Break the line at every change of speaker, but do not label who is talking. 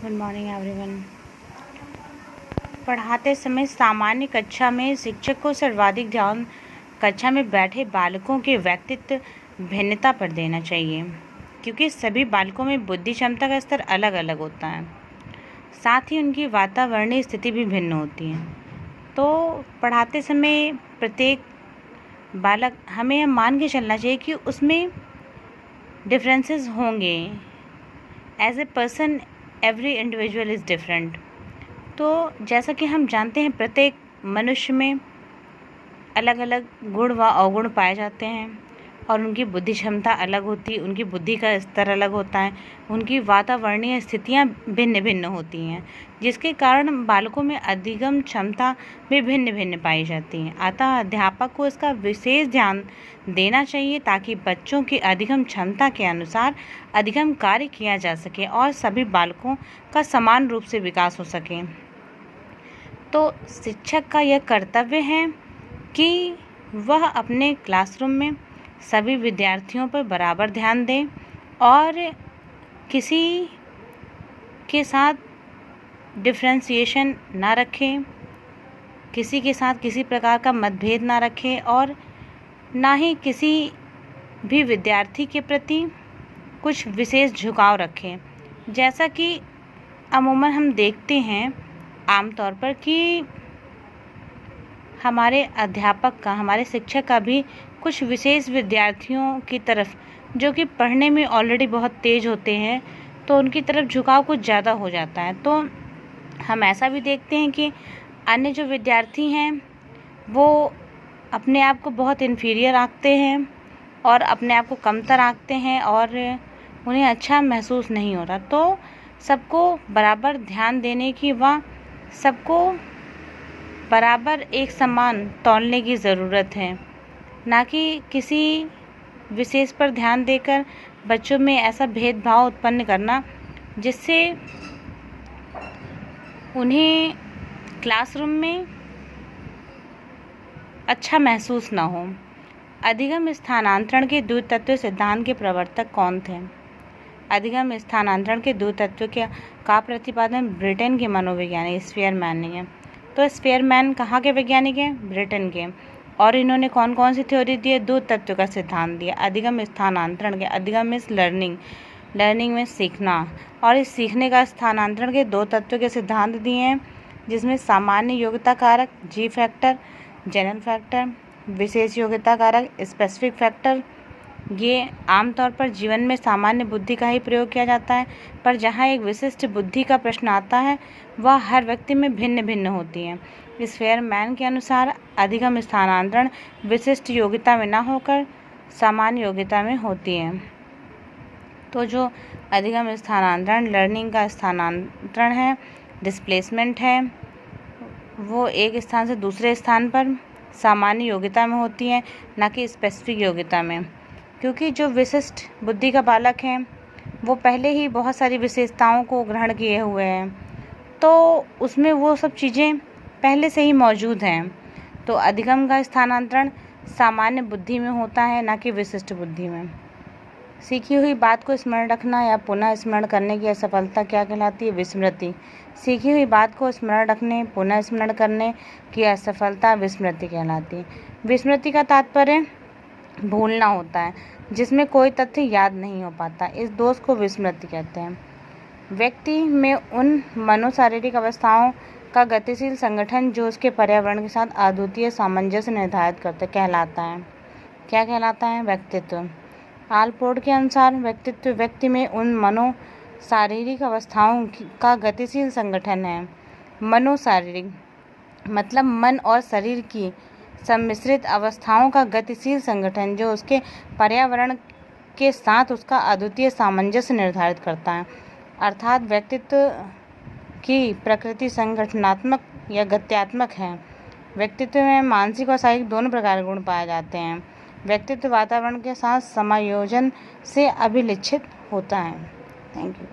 Good morning everyone. पढ़ाते समय सामान्य कक्षा में शिक्षक को सर्वाधिक ध्यान कक्षा में बैठे बालकों के व्यक्तित्व भिन्नता पर देना चाहिए, क्योंकि सभी बालकों में बुद्धि क्षमता का स्तर अलग अलग होता है। साथ ही उनकी वातावरणीय स्थिति भी भिन्न होती है। तो पढ़ाते समय प्रत्येक बालक हमें यह मान के चलना चाहिए कि उसमें डिफरेंसेस होंगे। As a person every individual is different. तो जैसा कि हम जानते हैं, प्रत्येक मनुष्य में अलग अलग गुण व अवगुण पाए जाते हैं और उनकी बुद्धि क्षमता अलग होती है, उनकी बुद्धि का स्तर अलग होता है, उनकी वातावरणीय स्थितियाँ भिन्न भिन्न होती हैं, जिसके कारण बालकों में अधिगम क्षमता भी भिन्न भिन्न पाई जाती हैं। अतः अध्यापक को इसका विशेष ध्यान देना चाहिए ताकि बच्चों की अधिगम क्षमता के अनुसार अधिगम कार्य किया जा सके और सभी बालकों का समान रूप से विकास हो सके। तो शिक्षक का यह कर्तव्य है कि वह अपने क्लासरूम में सभी विद्यार्थियों पर बराबर ध्यान दें और किसी के साथ डिफरेंशिएशन ना रखें, किसी के साथ किसी प्रकार का मतभेद ना रखें और ना ही किसी भी विद्यार्थी के प्रति कुछ विशेष झुकाव रखें। जैसा कि अमूमन हम देखते हैं आमतौर पर कि हमारे अध्यापक का, हमारे शिक्षक का भी कुछ विशेष विद्यार्थियों की तरफ, जो कि पढ़ने में ऑलरेडी बहुत तेज़ होते हैं, तो उनकी तरफ झुकाव कुछ ज़्यादा हो जाता है। तो हम ऐसा भी देखते हैं कि अन्य जो विद्यार्थी हैं वो अपने आप को बहुत इन्फीरियर आंकते हैं और अपने आप को कमतर आंकते हैं और उन्हें अच्छा महसूस नहीं हो रहा। तो सबको बराबर ध्यान देने की व सबको बराबर एक समान तौलने की ज़रूरत है, ना कि किसी विशेष पर ध्यान देकर बच्चों में ऐसा भेदभाव उत्पन्न करना जिससे उन्हें क्लासरूम में अच्छा महसूस ना हो। अधिगम स्थानांतरण के द्वितत्व सिद्धांत के प्रवर्तक कौन थे? अधिगम स्थानांतरण के द्वितत्व का प्रतिपादन ब्रिटेन के मनोवैज्ञानिक स्पीयरमैन ने किया। तो स्पीयरमैन कहाँ के वैज्ञानिक हैं? ब्रिटेन के। और इन्होंने कौन कौन सी थ्योरी दी है? दो तत्व का सिद्धांत दिया अधिगम स्थानांतरण के। अधिगम इज लर्निंग, लर्निंग में सीखना, और इस सीखने का स्थानांतरण के दो तत्व के सिद्धांत दिए हैं, जिसमें सामान्य योग्यता कारक जी फैक्टर, जनरल फैक्टर, विशेष योग्यता कारक स्पेसिफिक फैक्टर। ये आमतौर पर जीवन में सामान्य बुद्धि का ही प्रयोग किया जाता है, पर जहाँ एक विशिष्ट बुद्धि का प्रश्न आता है वह हर व्यक्ति में भिन्न भिन्न होती है। स्पीयरमैन के अनुसार अधिगम स्थानांतरण विशिष्ट योग्यता में न होकर सामान्य योग्यता में होती है। तो जो अधिगम स्थानांतरण, लर्निंग का स्थानांतरण है, डिस्प्लेसमेंट है, वो एक स्थान से दूसरे स्थान पर सामान्य योग्यता में होती है, ना कि स्पेसिफिक योग्यता में। क्योंकि जो विशिष्ट बुद्धि का बालक है वो पहले ही बहुत सारी विशेषताओं को ग्रहण किए हुए हैं, तो उसमें वो सब चीज़ें पहले से ही मौजूद हैं। तो अधिगम का स्थानांतरण सामान्य बुद्धि में होता है, ना कि विशिष्ट बुद्धि में। सीखी हुई बात को स्मरण रखना या पुनः स्मरण करने की असफलता क्या कहलाती है? विस्मृति। सीखी हुई बात को स्मरण रखने, पुनः स्मरण करने की असफलता विस्मृति कहलाती है। विस्मृति का तात्पर्य भूलना होता है, जिसमें कोई तथ्य याद नहीं हो पाता। इस दोष को विस्मृति कहते हैं। व्यक्ति में उन मनोशारीरिक अवस्थाओं का गतिशील संगठन जो उसके पर्यावरण के साथ अद्वितीय सामंजस्य निर्धारित करते कहलाता है। क्या कहलाता है? व्यक्तित्व। आलपोर्ट के अनुसार व्यक्तित्व व्यक्ति में उन मनोशारीरिक अवस्थाओं का गतिशील संगठन है। मनोशारीरिक मतलब मन और शरीर की सम्मिश्रित अवस्थाओं का गतिशील संगठन जो उसके पर्यावरण के साथ उसका अद्वितीय सामंजस्य निर्धारित करता है। अर्थात व्यक्तित्व की प्रकृति संगठनात्मक या गत्यात्मक है। व्यक्तित्व में मानसिक और शारीरिक दोनों प्रकार के गुण पाए जाते हैं। व्यक्तित्व वातावरण के साथ समायोजन से अभिलक्षित होता है। Thank you.